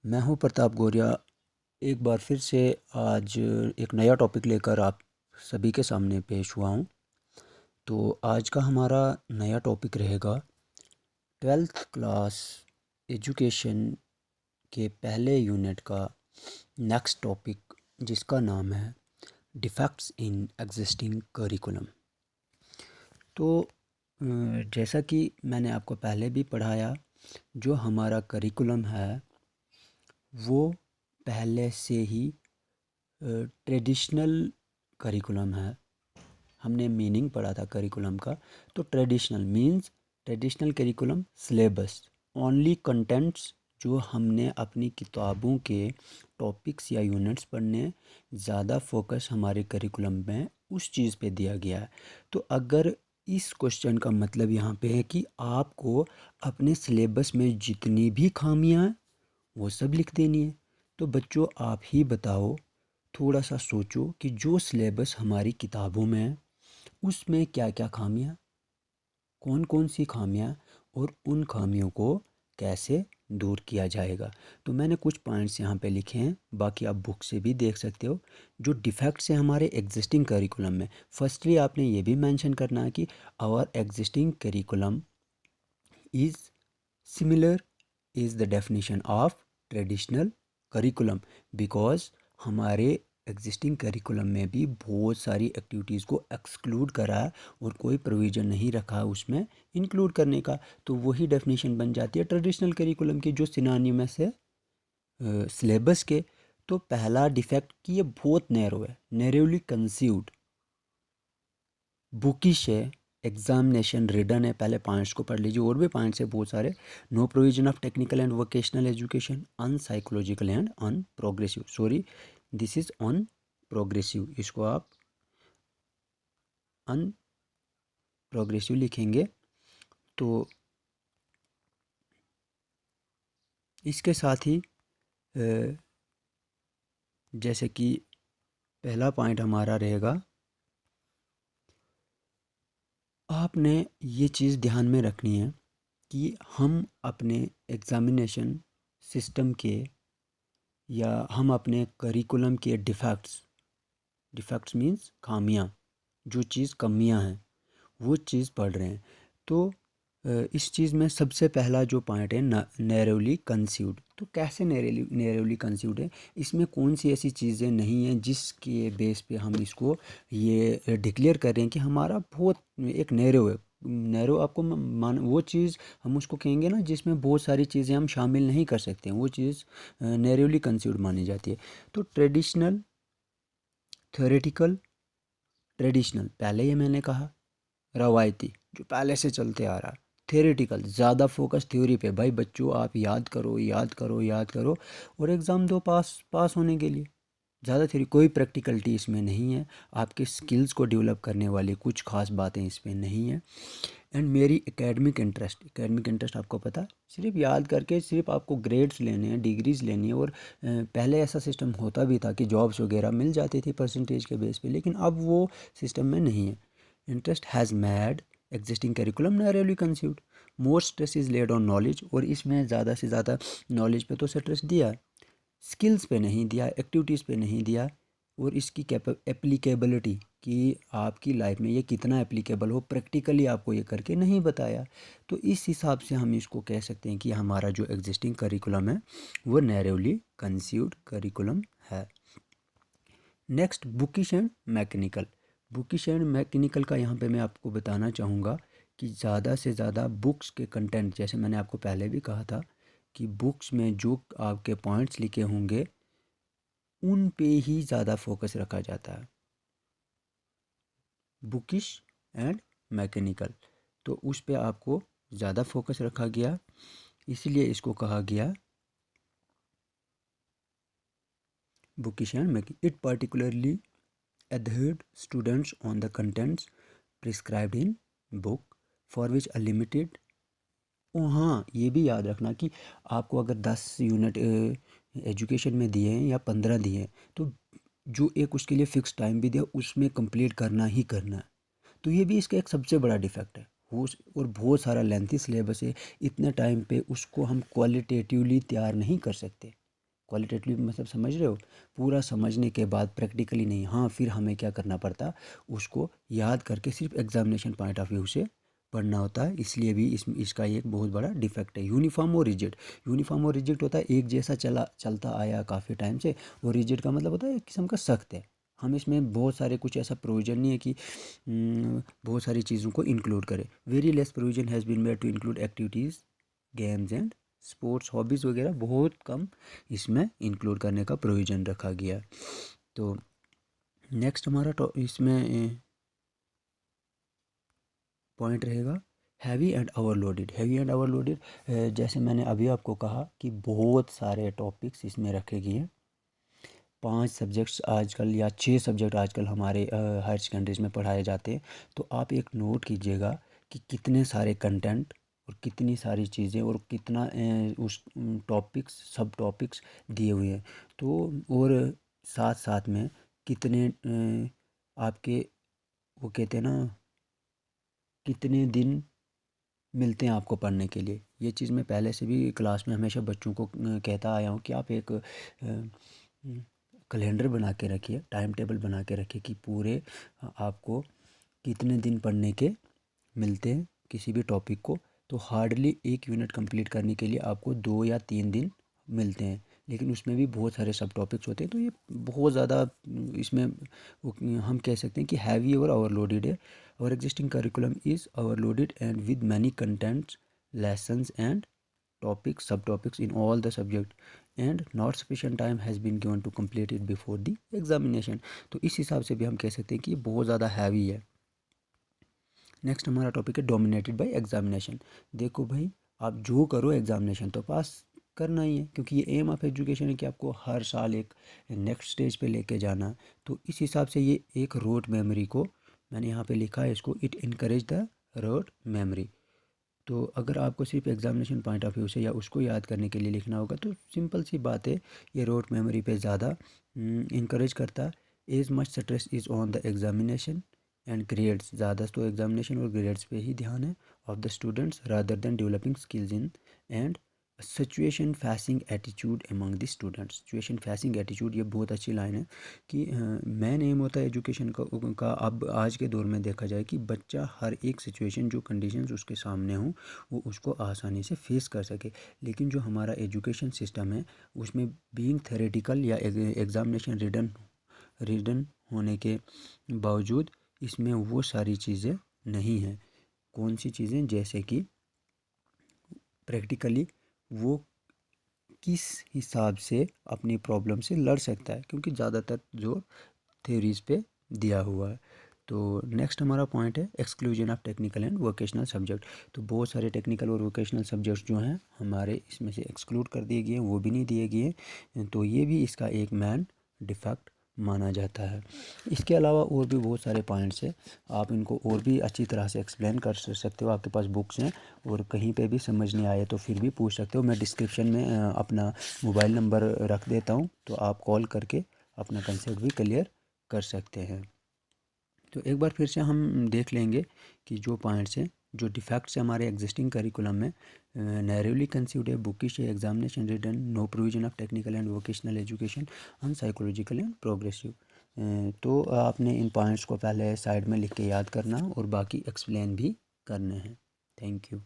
मैं हूं प्रताप गौरिया। एक बार फिर से आज एक नया टॉपिक लेकर आप सभी के सामने पेश हुआ हूं। तो आज का हमारा नया टॉपिक रहेगा 12th क्लास एजुकेशन के पहले यूनिट का नेक्स्ट टॉपिक, जिसका नाम है डिफेक्ट्स इन एग्जिस्टिंग करिकुलम। तो जैसा कि मैंने आपको पहले भी पढ़ाया, जो हमारा करिकुलम है वो पहले से ही ट्रेडिशनल करिकुलम है। हमने मीनिंग पढ़ा था करिकुलम का। तो traditional means traditional curriculum syllabus, only contents जो हमने अपनी किताबों के टॉपिक्स या यूनिट्स पढ़ने, ज़्यादा फोकस हमारे करिकुलम में उस चीज़ पे दिया गया है। तो अगर इस क्वेश्चन का मतलब यहाँ पे है कि आपको अपने सिलेबस में जितनी भी खामियां हैं वो सब लिख देनी है। तो बच्चों आप ही बताओ, थोड़ा सा सोचो कि जो सिलेबस हमारी किताबों में है उसमें क्या क्या खामियां, कौन कौन सी खामियां, और उन खामियों को कैसे दूर किया जाएगा। तो मैंने कुछ पॉइंट्स यहाँ पे लिखे हैं, बाकी आप बुक से भी देख सकते हो। जो डिफेक्ट्स हैं हमारे एग्जिस्टिंग करिकुलम में, फर्स्टली आपने ये भी मेंशन करना है कि our existing curriculum is similar is the definition of traditional curriculum, because हमारे एग्जिस्टिंग करिकुलम में भी बहुत सारी एक्टिविटीज़ को एक्सक्लूड करा है और कोई प्रोविज़न नहीं रखा है उसमें इंक्लूड करने का। तो वही डेफिनेशन बन जाती है ट्रेडिशनल करिकुलम की, जो सिनोनिमस है सिलेबस के। तो पहला डिफेक्ट कि ये बहुत नैरो है, नैरोली कंसीव्ड, बुकिश है, एग्जामिनेशन रिडन है। पहले पॉइंट्स को पढ़ लीजिए, और भी पॉइंट्स है बहुत सारे। No provision of technical and vocational education, unpsychological and unprogressive, sorry this is unprogressive, इसको आप अन प्रोग्रेसिव लिखेंगे। तो इसके साथ ही जैसे कि पहला पॉइंट हमारा रहेगा, आपने ये चीज़ ध्यान में रखनी है कि हम अपने एग्ज़ामिनेशन सिस्टम के या हम अपने करिकुलम के डिफेक्ट्स, डिफेक्ट्स मीन्स खामियां, जो चीज़ कमियां हैं वो चीज़ पढ़ रहे हैं। तो इस चीज़ में सबसे पहला जो पॉइंट है नैरोली कंसीव्ड। तो कैसे नैरोली कंसीव्ड है, इसमें कौन सी ऐसी चीज़ें नहीं हैं जिसके बेस पे हम इसको ये डिक्लेयर कर रहे हैं कि हमारा बहुत एक नैरो है। नैरो आपको मान वो चीज़ हम उसको कहेंगे ना जिसमें बहुत सारी चीज़ें हम शामिल नहीं कर सकते हैं, वो चीज़ नैरोली कंसीव्ड मानी जाती है। तो ट्रेडिशनल, थ्योरेटिकल, ट्रेडिशनल पहले ये मैंने कहा, रवायती जो पहले से चलते आ रहा, थ्योरेटिकल ज़्यादा फोकस थ्योरी पे, भाई बच्चों आप याद करो याद करो याद करो और एग्ज़ाम दो पास पास होने के लिए। ज़्यादा थ्योरी, कोई प्रैक्टिकलिटी इसमें नहीं है, आपके स्किल्स को डेवलप करने वाली कुछ खास बातें इसमें नहीं है। एंड मेरी एकेडमिक इंटरेस्ट, एकेडमिक इंटरेस्ट आपको पता है, सिर्फ याद करके सिर्फ आपको ग्रेड्स लेने हैं, डिग्रीज लेनी है। और पहले ऐसा सिस्टम होता भी था कि जॉब्स वगैरह मिल जाती थी परसेंटेज के बेस पे, लेकिन अब वो सिस्टम में नहीं है। Interest has mad existing curriculum narrowly conceived, more stress is laid on knowledge, और इसमें ज़्यादा से ज़्यादा नॉलेज पे तो स्ट्रेस दिया, स्किल्स पे नहीं दिया, एक्टिविटीज़ पे नहीं दिया। और इसकी एप्लीकेबिलिटी कि आपकी लाइफ में ये कितना एप्लीकेबल हो, प्रैक्टिकली आपको ये करके नहीं बताया। तो इस हिसाब से हम इसको कह सकते हैं कि हमारा जो एग्जिस्टिंग करिकुलम है वो नैरोली कंसीव्ड करिकुलम है। Next, bookish and mechanical. Bookish and mechanical का यहाँ पे मैं आपको बताना चाहूँगा कि ज़्यादा से ज़्यादा बुक्स के कंटेंट, जैसे मैंने आपको पहले भी कहा था कि बुक्स में जो आपके पॉइंट्स लिखे होंगे उन पे ही ज़्यादा फोकस रखा जाता है, बुकिश एंड मैकेनिकल। तो उस पे आपको ज़्यादा फोकस रखा गया, इसलिए इसको कहा गया bookish and mechanical. It particularly adhered students on the contents prescribed in book for which a limited। ओ हाँ, ये भी याद रखना कि आपको अगर 10 यूनिट एजुकेशन में दिए हैं या 15 दिए हैं, तो जो एक उसके लिए फ़िक्स टाइम भी दिया उसमें कंप्लीट करना ही करना है। तो ये भी इसका एक सबसे बड़ा डिफेक्ट है। वो और बहुत सारा लेंथी सिलेबस है, इतने टाइम पे उसको हम क्वालिटेटिवली तैयार नहीं कर सकते। क्वालिटेटिवली मतलब समझ रहे हो, पूरा समझने के बाद प्रैक्टिकली नहीं, हाँ फिर हमें क्या करना पड़ता, उसको याद करके सिर्फ एग्जामिनेशन पॉइंट ऑफ व्यू से पढ़ना होता है। इसलिए भी इसका एक बहुत बड़ा डिफेक्ट है। यूनिफॉर्म और रिजिड, यूनिफॉर्म और रिजिड होता है एक जैसा चलता आया काफ़ी टाइम से, और रिजिड का मतलब होता है एक किस्म का सख्त है। हम इसमें बहुत सारे कुछ ऐसा प्रोविजन नहीं है कि बहुत सारी चीज़ों को इंक्लूड करें। Very less provision has been made to include activities, games and sports, hobbies वगैरह बहुत कम इसमें इंक्लूड करने का प्रोविज़न रखा गया। तो नेक्स्ट हमारा इसमें पॉइंट रहेगा heavy and overloaded. Heavy and overloaded, जैसे मैंने अभी आपको कहा कि बहुत सारे टॉपिक्स इसमें रखे गए हैं। 5 सब्जेक्ट्स आजकल या 6 सब्जेक्ट आजकल हमारे हायर सेकेंडरीज में पढ़ाए जाते हैं। तो आप एक नोट कीजिएगा कि कितने सारे कंटेंट और कितनी सारी चीज़ें और कितना उस टॉपिक्स सब टॉपिक्स दिए हुए हैं। तो और साथ साथ में कितने आपके वो कहते हैं ना, कितने दिन मिलते हैं आपको पढ़ने के लिए। ये चीज़ मैं पहले से भी क्लास में हमेशा बच्चों को कहता आया हूँ कि आप एक कैलेंडर बना के रखिए, टाइम टेबल बना के रखिए कि पूरे आपको कितने दिन पढ़ने के मिलते हैं किसी भी टॉपिक को। तो हार्डली एक यूनिट कंप्लीट करने के लिए आपको 2 या 3 दिन मिलते हैं, लेकिन उसमें भी बहुत सारे सब टॉपिक्स होते हैं। तो ये बहुत ज़्यादा इसमें हम कह सकते हैं कि हैवी और ओवरलोडेड है। और existing curriculum is overloaded and with many contents, lessons and topics subtopics in all the subject and not sufficient time has been given to complete it before the examination। तो इस हिसाब से भी हम कह सकते हैं कि ये बहुत ज़्यादा हैवी है। नेक्स्ट हमारा टॉपिक है डोमिनेटेड बाय एग्जामिनेशन। देखो भाई, आप जो करो एग्जामिनेशन तो पास करना ही है, क्योंकि ये एम ऑफ एजुकेशन है कि आपको हर साल एक नेक्स्ट स्टेज पे लेके जाना। तो इस हिसाब से ये एक रोट मेमोरी को मैंने यहाँ पे लिखा है, इसको it encourage the rote memory. तो अगर आपको सिर्फ एग्जामिनेशन पॉइंट ऑफ व्यू से या उसको याद करने के लिए लिखना होगा तो सिंपल सी बात है, ये रोट मेमोरी पे ज़्यादा इंकरेज करता है। As much stress is on the examination and grades, ज़्यादा तो एग्जामिनेशन और ग्रेड्स पे ही ध्यान है of the students rather than developing skills in and situation facing attitude among the students. Situation facing attitude, ये बहुत अच्छी लाइन है कि मेन एम होता है एजुकेशन का अब आज के दौर में देखा जाए कि बच्चा हर एक सिचुएशन जो कंडीशंस उसके सामने हों वो उसको आसानी से फेस कर सके। लेकिन जो हमारा एजुकेशन सिस्टम है उसमें बीइंग थ्योरेटिकल या एग्जामिनेशन रिडन होने के बावजूद इसमें वो सारी चीज़ें नहीं हैं। कौन सी चीज़ें, जैसे कि प्रैक्टिकली वो किस हिसाब से अपनी प्रॉब्लम से लड़ सकता है, क्योंकि ज़्यादातर जो थ्योरीज पे दिया हुआ है। तो नेक्स्ट हमारा पॉइंट है exclusion of technical and vocational subject. तो बहुत सारे टेक्निकल और वोकेशनल सब्जेक्ट्स जो हैं हमारे इसमें से एक्सक्लूड कर दिए गए हैं, वो भी नहीं दिए गए। तो ये भी इसका एक मैन डिफेक्ट माना जाता है। इसके अलावा और भी बहुत सारे पॉइंट्स हैं, आप इनको और भी अच्छी तरह से एक्सप्लेन कर सकते हो, आपके पास बुक्स हैं। और कहीं पे भी समझ नहीं आए तो फिर भी पूछ सकते हो, मैं डिस्क्रिप्शन में अपना मोबाइल नंबर रख देता हूँ, तो आप कॉल करके अपना कंसेप्ट भी क्लियर कर सकते हैं। तो एक बार फिर से हम देख लेंगे कि जो पॉइंट्स हैं, जो डिफेक्ट्स हैं हमारे एग्जिस्टिंग करिकुलम में, नैरोली कंसीव्ड है, बुकिश है, examination written, no provision of technical and vocational education, unpsychological and progressive. तो आपने इन पॉइंट्स को पहले साइड में लिख के याद करना और बाकी एक्सप्लेन भी करने हैं। Thank you.